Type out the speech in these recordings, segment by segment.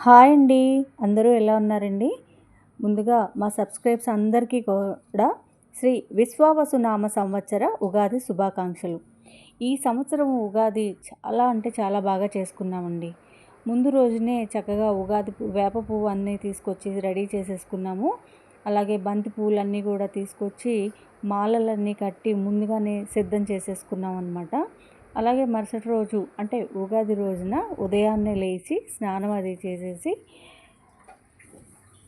Hi అండి. అందరూ ఎలా ఉన్నారండి? ముందుగా మా సబ్స్క్రైబ్స్ అందరికీ కూడా శ్రీ విశ్వావసునామ సంవత్సర ఉగాది శుభాకాంక్షలు. ఈ సంవత్సరం ఉగాది చాలా అంటే చాలా బాగా చేసుకున్నామండి. ముందు రోజునే చక్కగా ఉగాది వేప పువ్వు అన్నీ తీసుకొచ్చి రెడీ చేసేసుకున్నాము. అలాగే బంతి పువ్వులన్నీ కూడా తీసుకొచ్చి మాలలన్నీ కట్టి ముందుగానే సిద్ధం చేసేసుకున్నాం అనమాట. అలాగే మరుసటి రోజు అంటే ఉగాది రోజున ఉదయాన్నే లేచి స్నానం అది చేసేసి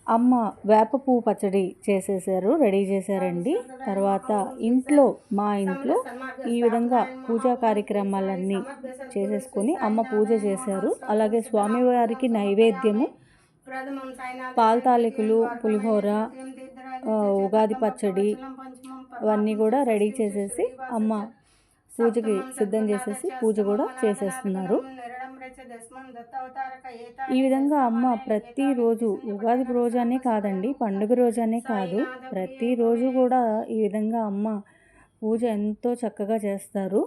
అమ్మ వేప పువ్వు పచ్చడి చేసేసారు, రెడీ చేశారండి. తర్వాత మా ఇంట్లో ఈ విధంగా పూజా కార్యక్రమాలన్నీ చేసేసుకొని అమ్మ పూజ చేశారు. అలాగే స్వామివారికి నైవేద్యము పాల తాలికలు, పులిహోర, ఉగాది పచ్చడి అవన్నీ కూడా రెడీ చేసేసి అమ్మ పూజకి సిద్ధం చేసేసి పూజ కూడా చేసేస్తున్నారు. ఈ విధంగా అమ్మ ప్రతిరోజు ఉగాది రోజనే కాదండి, పండుగ రోజనే కాదు, ప్రతిరోజు కూడా ఈ విధంగా అమ్మ పూజ ఎంతో చక్కగా చేస్తారు.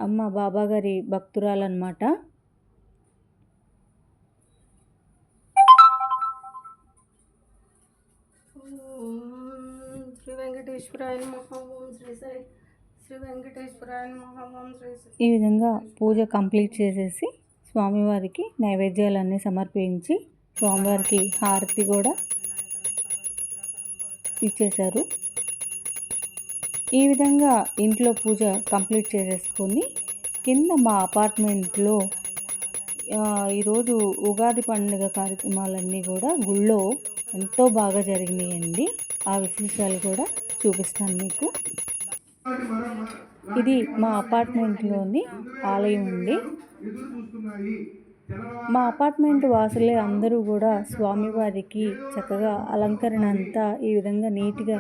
అమ్మ బాబాగారి భక్తురాలన్నమాట. శ్రీ వెంకటేశ్వరాయ నమః. శ్రీ వెంకటేశ్వరాయ నమః. ఈ విధంగా పూజ కంప్లీట్ చేసేసి స్వామివారికి నైవేద్యాలన్నీ సమర్పించి స్వామివారికి హారతి కూడా ఇచ్చేశారు. ఈ విధంగా ఇంట్లో పూజ కంప్లీట్ చేసేసుకొని కింద మా అపార్ట్మెంట్లో ఈరోజు ఉగాది పండుగ కార్యక్రమాలన్నీ కూడా గుళ్ళో ఎంతో బాగా జరిగినాయండి. ఆ విశేషాలు కూడా చూపిస్తాను మీకు. ఇది మా అపార్ట్మెంట్లోని ఆలయం అండి. మా అపార్ట్మెంట్ వాసులే అందరూ కూడా స్వామివారికి చక్కగా అలంకరణ అంతా ఈ విధంగా నీట్గా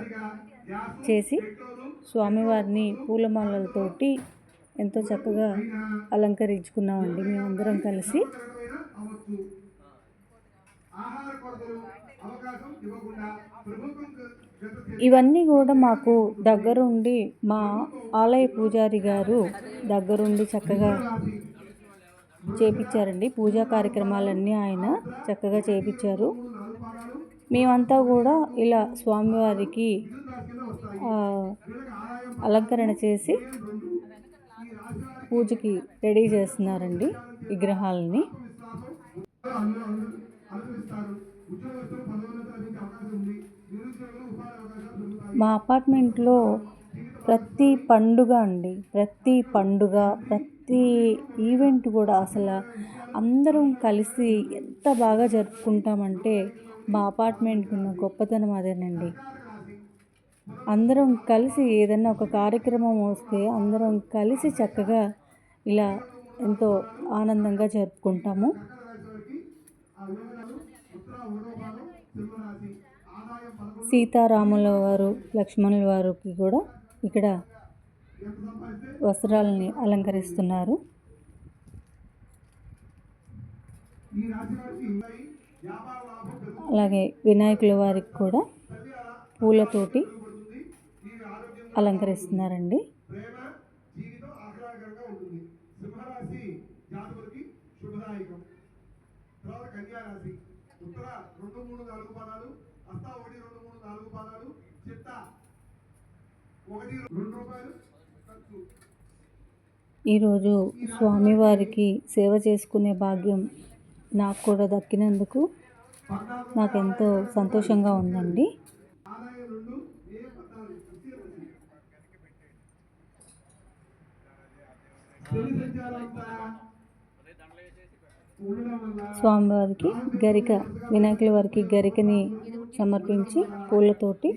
చేసి స్వామివారిని పూలమాలలతోటి ఎంతో చక్కగా అలంకరించుకున్నామండి మేమందరం కలిసి. ఇవన్నీ కూడా మాకు దగ్గరుండి మా ఆలయ పూజారి గారు దగ్గరుండి చక్కగా చేపించారండి. పూజా కార్యక్రమాలన్నీ ఆయన చక్కగా చేపించారు. మేమంతా కూడా ఇలా స్వామివారికి అలంకరణ చేసి పూజకి రెడీ చేస్తున్నారండి విగ్రహాలని. మా అపార్ట్మెంట్లో ప్రతి పండుగ ప్రతి ఈవెంట్ కూడా అసలు అందరం కలిసి ఎంత బాగా జరుపుకుంటామంటే మా అపార్ట్మెంట్కి ఉన్న గొప్పతనం అదేనండి. అందరం కలిసి ఏదన్నా ఒక కార్యక్రమం వస్తే అందరం కలిసి చక్కగా ఇలా ఎంతో ఆనందంగా జరుపుకుంటాము. సీతారాముల వారు, లక్ష్మణుల వారికి కూడా ఇక్కడ వస్త్రాలని అలంకరిస్తున్నారు. అలాగే వినాయకుల వారికి కూడా పూలతోటి అలంకరిస్తున్నారండి. ఈరోజు స్వామివారికి సేవ చేసుకునే భాగ్యం నాకు కూడా దక్కినందుకు నాకెంతో సంతోషంగా ఉందండి. స్వామివారికి గరిక, వినాయకుల వారికి గరికని సమర్పించి పూలతోటి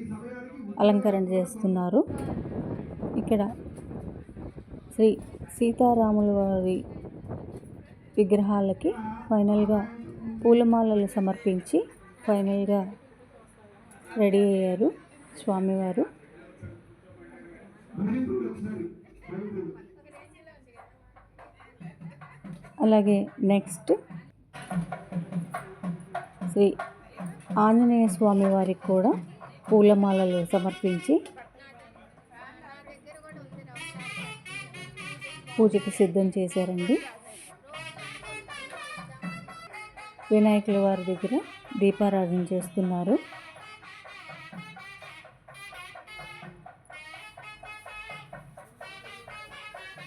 అలంకరణ చేస్తున్నారు. ఇక్కడ శ్రీ సీతారాముల వారి విగ్రహాలకి ఫైనల్గా పూలమాలలు సమర్పించి ఫైనల్గా రెడీ అయ్యారు స్వామివారు. అలాగే నెక్స్ట్ శ్రీ ఆంజనేయ స్వామి వారికి కూడా పూలమాలలు సమర్పించి పూజకి సిద్ధం చేశారండి. వినాయకుల వారి దగ్గర దీపారాధన చేస్తున్నారు.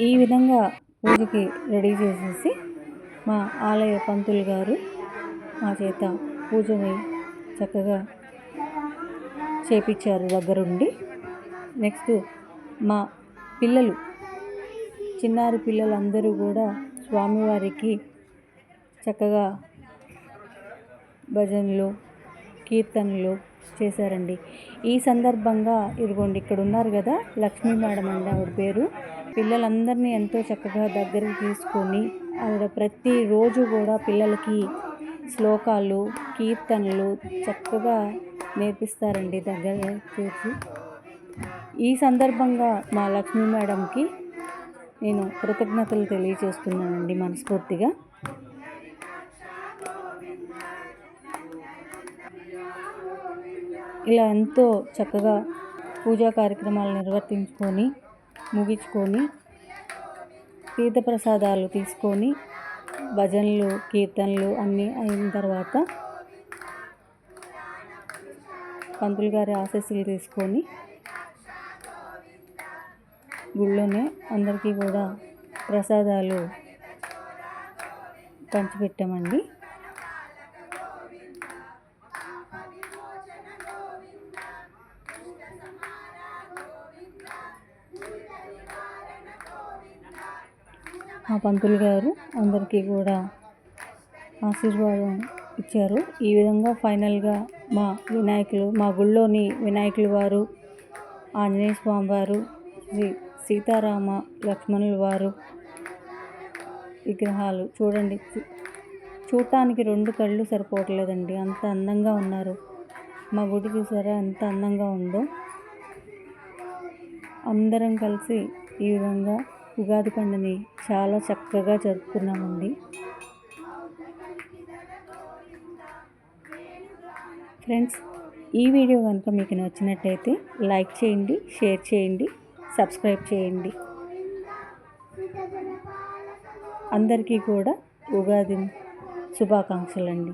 ఈ విధంగా పూజకి రెడీ చేసేసి మా ఆలయ పంతులు గారు మా చేత పూజని చక్కగా చేపించారు దగ్గరుండి. నెక్స్ట్ మా పిల్లలు, చిన్నారి పిల్లలందరూ కూడా స్వామివారికి చక్కగా భజనలు, కీర్తనలు చేశారండి. ఈ సందర్భంగా ఇదిగోండి ఇక్కడ ఉన్నారు కదా, లక్ష్మీ మేడం అండి ఆవిడ పేరు. పిల్లలందరినీ ఎంతో చక్కగా దగ్గరికి తీసుకొని ఆవిడ ప్రతిరోజు కూడా పిల్లలకి శ్లోకాలు, కీర్తనలు చక్కగా నేర్పిస్తారండి దగ్గర చేసి. ఈ సందర్భంగా మా లక్ష్మీ మేడంకి నేను కృతజ్ఞతలు తెలియజేస్తున్నానండి మనస్ఫూర్తిగా. ఇలా ఎంతో చక్కగా పూజా కార్యక్రమాలు నిర్వర్తించుకొని ముగించుకొని తీర్థప్రసాదాలు తీసుకొని భజనలు, కీర్తనలు అన్నీ అయిన తర్వాత పంతులు గారి ఆశీస్సులు తీసుకొని గుళ్ళోనే అందరికీ కూడా ప్రసాదాలు పంచిపెట్టామండి. మా పంతులు గారు అందరికీ కూడా ఆశీర్వాదం ఇచ్చారు. ఈ విధంగా ఫైనల్గా మా వినాయకులు, మా గుళ్ళోని వినాయకుల వారు, ఆంజనేయ స్వామి వారు, శ్రీ సీతారామ లక్ష్మణుల వారు విగ్రహాలు చూడండి. చూడటానికి 2 కళ్ళు సరిపోవట్లేదండి, అంత అందంగా ఉన్నారు. మా గుడి చూసారా ఎంత అందంగా ఉందో. అందరం కలిసి ఈ విధంగా ఉగాది పండుగని చాలా చక్కగా జరుపుకున్నామండి. ఫ్రెండ్స్, ఈ వీడియో కనుక మీకు నచ్చినట్టయితే లైక్ చేయండి, షేర్ చేయండి, సబ్స్క్రైబ్ చేయండి. అందరికీ కూడా ఉగాది శుభాకాంక్షలండి.